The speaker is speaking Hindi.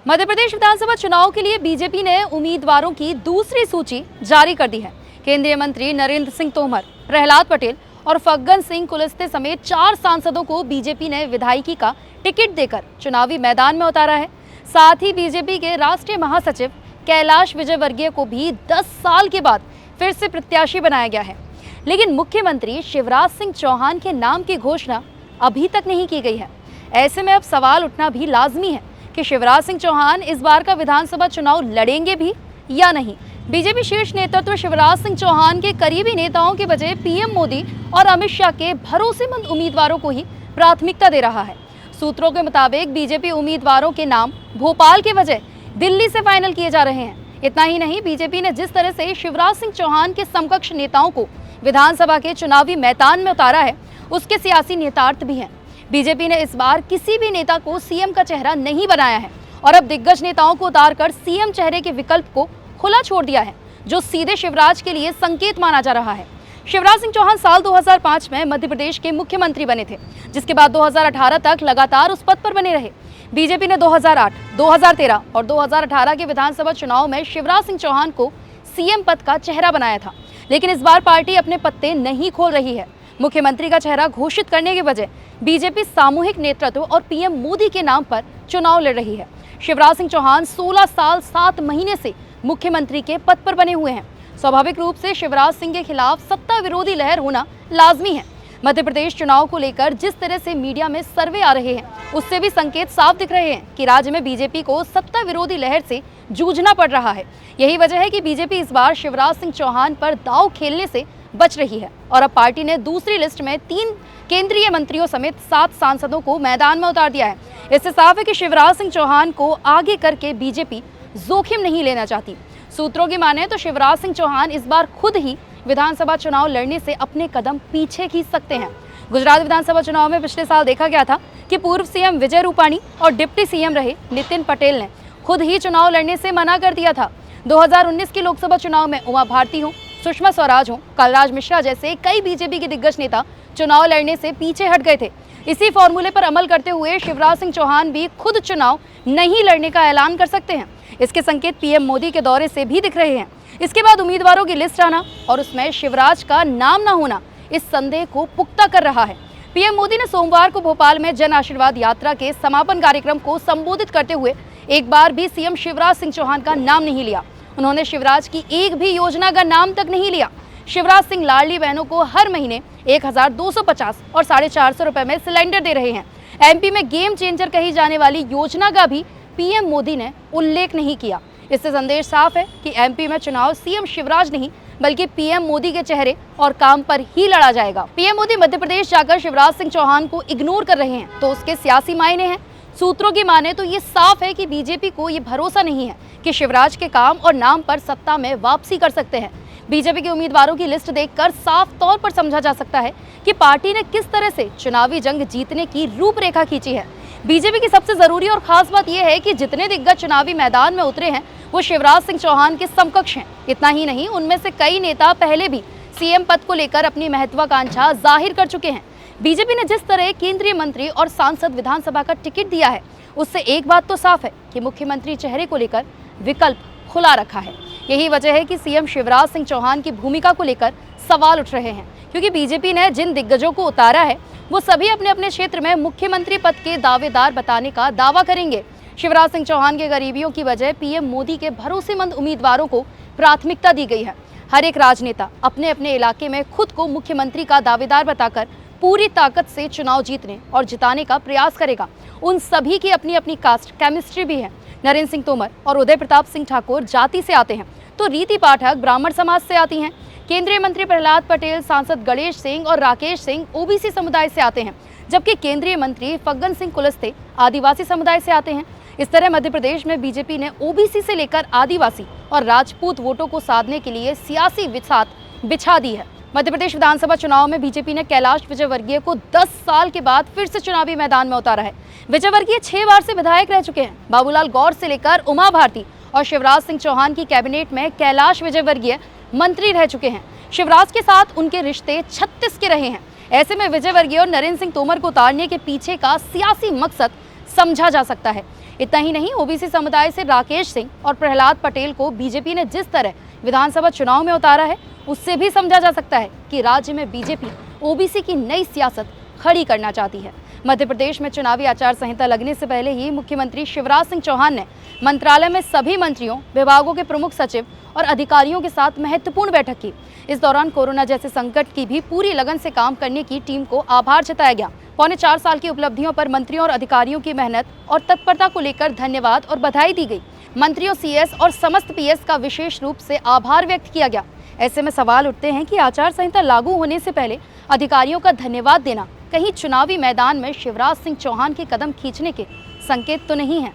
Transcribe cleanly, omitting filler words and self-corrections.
मध्य प्रदेश विधानसभा चुनाव के लिए बीजेपी ने उम्मीदवारों की दूसरी सूची जारी कर दी है। केंद्रीय मंत्री नरेंद्र सिंह तोमर, प्रहलाद पटेल और फग्गन सिंह कुलस्ते समेत 4 सांसदों को बीजेपी ने विधायकी का टिकट देकर चुनावी मैदान में उतारा है। साथ ही बीजेपी के राष्ट्रीय महासचिव कैलाश विजयवर्गीय को भी 10 साल के बाद फिर से प्रत्याशी बनाया गया है। लेकिन मुख्यमंत्री शिवराज सिंह चौहान के नाम की घोषणा अभी तक नहीं की गई है। ऐसे में अब सवाल उठना भी लाजमी है कि शिवराज सिंह चौहान इस बार का विधानसभा चुनाव लड़ेंगे भी या नहीं। बीजेपी शीर्ष नेतृत्व शिवराज सिंह चौहान के करीबी नेताओं के बजाय पीएम मोदी और अमित शाह के भरोसेमंद उम्मीदवारों को ही प्राथमिकता दे रहा है। सूत्रों के मुताबिक बीजेपी उम्मीदवारों के नाम भोपाल के बजाय दिल्ली से फाइनल किए जा रहे हैं। इतना ही नहीं, बीजेपी ने जिस तरह से शिवराज सिंह चौहान के समकक्ष नेताओं को विधानसभा के चुनावी मैदान में उतारा है, उसके सियासी नेतार्थ भी हैं। बीजेपी ने इस बार किसी भी नेता को सीएम का चेहरा नहीं बनाया है और अब दिग्गज नेताओं को उतारकर सीएम चेहरे के विकल्प को खुला छोड़ दिया है, जो सीधे शिवराज के लिए संकेत माना जा रहा है। शिवराज सिंह चौहान साल 2005 में मध्य प्रदेश के मुख्यमंत्री बने थे, जिसके बाद 2018 तक लगातार उस पद पर बने रहे। बीजेपी ने 2008, 2013 और 2018 के विधानसभा चुनाव में शिवराज सिंह चौहान को सीएम पद का चेहरा बनाया था, लेकिन इस बार पार्टी अपने पत्ते नहीं खोल रही है। मुख्यमंत्री का चेहरा घोषित करने के बजाय बीजेपी सामूहिक नेतृत्व और पीएम मोदी के नाम पर चुनाव लड़ रही है। शिवराज सिंह चौहान 16 साल 7 महीने से मुख्यमंत्री के पद पर बने हुए हैं। स्वाभाविक रूप से शिवराज सिंह के खिलाफ सत्ता विरोधी लहर होना लाजमी है। मध्य प्रदेश चुनाव को लेकर जिस तरह से मीडिया में सर्वे आ रहे हैं, उससे भी संकेत साफ दिख रहे हैं कि राज्य में बीजेपी को सत्ता विरोधी लहर से जूझना पड़ रहा है। यही वजह है कि बीजेपी इस बार शिवराज सिंह चौहान पर दांव खेलने से बच रही है और अब पार्टी ने दूसरी लिस्ट में 3 केंद्रीय मंत्रियों समेत 7 सांसदों को मैदान में उतार दिया है। इससे साफ है कि शिवराज सिंह चौहान को आगे करके बीजेपी जोखिम नहीं लेना चाहती। सूत्रों की माने तो शिवराज सिंह चौहान इस बार खुद ही विधानसभा चुनाव लड़ने से अपने कदम पीछे खींच सकते हैं। गुजरात विधानसभा चुनाव में पिछले साल देखा गया था कि पूर्व सीएम विजय रूपाणी और डिप्टी सीएम रहे नितिन पटेल ने खुद ही चुनाव लड़ने से मना कर दिया था। 2019 के लोकसभा चुनाव में उमा भारती हो, सुषमा स्वराज हो, कलराज मिश्रा जैसे कई बीजेपी के दिग्गज नेता चुनाव लड़ने से पीछे हट गए थे। इसी फॉर्मूले पर अमल करते हुए शिवराज सिंह चौहान भी खुद चुनाव नहीं लड़ने का ऐलान कर सकते हैं। इसके संकेत पीएम मोदी के दौरे से भी दिख रहे हैं। इसके बाद उम्मीदवारों की लिस्ट आना और उसमें शिवराज का नाम न होना इस संदेह को पुख्ता कर रहा है। पीएम मोदी ने सोमवार को भोपाल में जन आशीर्वाद यात्रा के समापन कार्यक्रम को संबोधित करते हुए एक बार भी सीएम शिवराज सिंह चौहान का नाम नहीं लिया। उन्होंने शिवराज की एक भी योजना का नाम तक नहीं लिया। शिवराज सिंह लाडली बहनों को हर महीने 1250 और 450 रुपए में सिलेंडर दे रहे हैं। एमपी में गेम चेंजर कही जाने वाली योजना का भी पीएम मोदी ने उल्लेख नहीं किया। इससे संदेश साफ है कि एमपी में चुनाव सीएम शिवराज नहीं बल्कि पीएम मोदी के चेहरे और काम पर ही लड़ा जाएगा। पीएम मोदी मध्य प्रदेश जाकर शिवराज सिंह चौहान को इग्नोर कर रहे हैं तो उसके सियासी मायने हैं। सूत्रों की माने तो ये साफ है कि बीजेपी को ये भरोसा नहीं है कि शिवराज के काम और नाम पर सत्ता में वापसी कर सकते हैं। बीजेपी के उम्मीदवारों की लिस्ट देखकर साफ तौर पर समझा जा सकता है कि पार्टी ने किस तरह से चुनावी जंग जीतने की रूपरेखा खींची है। बीजेपी की सबसे जरूरी और खास बात यह है कि जितने दिग्गज चुनावी मैदान में उतरे हैं वो शिवराज सिंह चौहान के समकक्ष हैं। इतना ही नहीं, उनमें से कई नेता पहले भी सीएम पद को लेकर अपनी महत्वाकांक्षा जाहिर कर चुके हैं। बीजेपी ने जिस तरह केंद्रीय मंत्री और सांसद विधानसभा का टिकट दिया है, उससे एक बात तो साफ है कि मुख्यमंत्री चेहरे को लेकर विकल्प खुला रखा है। यही वजह है कि सीएम शिवराज सिंह चौहान की भूमिका को लेकर सवाल उठ रहे हैं, क्योंकि बीजेपी ने जिन दिग्गजों को उतारा है वो सभी अपने अपने क्षेत्र में मुख्यमंत्री पद के दावेदार बताने का दावा करेंगे। शिवराज सिंह चौहान के गरीबियों की वजह पीएम मोदी के भरोसेमंद उम्मीदवारों को प्राथमिकता दी गई है। हर एक राजनेता अपने अपने इलाके में खुद को मुख्यमंत्री का दावेदार बताकर पूरी ताकत से चुनाव जीतने और जिताने का प्रयास करेगा। उन सभी की अपनी अपनी कास्ट केमिस्ट्री भी है। नरेंद्र सिंह तोमर और उदय प्रताप सिंह ठाकुर जाति से आते हैं तो रीति पाठक ब्राह्मण समाज से आती हैं। केंद्रीय मंत्री प्रहलाद पटेल, सांसद गणेश सिंह और राकेश सिंह ओबीसी समुदाय से आते हैं, जबकि केंद्रीय मंत्री फग्गन सिंह कुलस्ते आदिवासी समुदाय से आते हैं। इस तरह मध्य प्रदेश में बीजेपी ने ओबीसी से लेकर आदिवासी और राजपूत वोटों को साधने के लिए सियासी विसात बिछा दी है। मध्य प्रदेश विधानसभा चुनाव में बीजेपी ने कैलाश विजयवर्गीय को 10 साल के बाद फिर से चुनावी मैदान में उतारा है। विजयवर्गीय 6 बार से विधायक रह चुके हैं। बाबूलाल गौर से लेकर उमा भारती और शिवराज सिंह चौहान की कैबिनेट में कैलाश विजयवर्गीय मंत्री रह चुके हैं। शिवराज के साथ उनके रिश्ते 36 के रहे हैं। ऐसे में विजयवर्गीय और नरेंद्र सिंह तोमर को उतारने के पीछे का सियासी मकसद समझा जा सकता है। इतना ही नहीं, ओबीसी समुदाय से राकेश सिंह और प्रहलाद पटेल को बीजेपी ने जिस तरह विधानसभा चुनाव में उतारा है, उससे भी समझा जा सकता है कि राज्य में बीजेपी ओबीसी की नई सियासत खड़ी करना चाहती है। मध्य प्रदेश में चुनावी आचार संहिता लगने से पहले ही मुख्यमंत्री शिवराज सिंह चौहान ने मंत्रालय में सभी मंत्रियों, विभागों के प्रमुख सचिव और अधिकारियों के साथ महत्वपूर्ण बैठक की। इस दौरान कोरोना जैसे संकट की भी पूरी लगन से काम करने की टीम को आभार जताया गया। पौने 4 साल की उपलब्धियों पर मंत्रियों और अधिकारियों की मेहनत और तत्परता को लेकर धन्यवाद और बधाई दी गई। मंत्रियों, सीएस और समस्त पीएस का विशेष रूप से आभार व्यक्त किया गया। ऐसे में सवाल उठते हैं कि आचार संहिता लागू होने से पहले अधिकारियों का धन्यवाद देना कहीं चुनावी मैदान में शिवराज सिंह चौहान के कदम खींचने के संकेत तो नहीं है।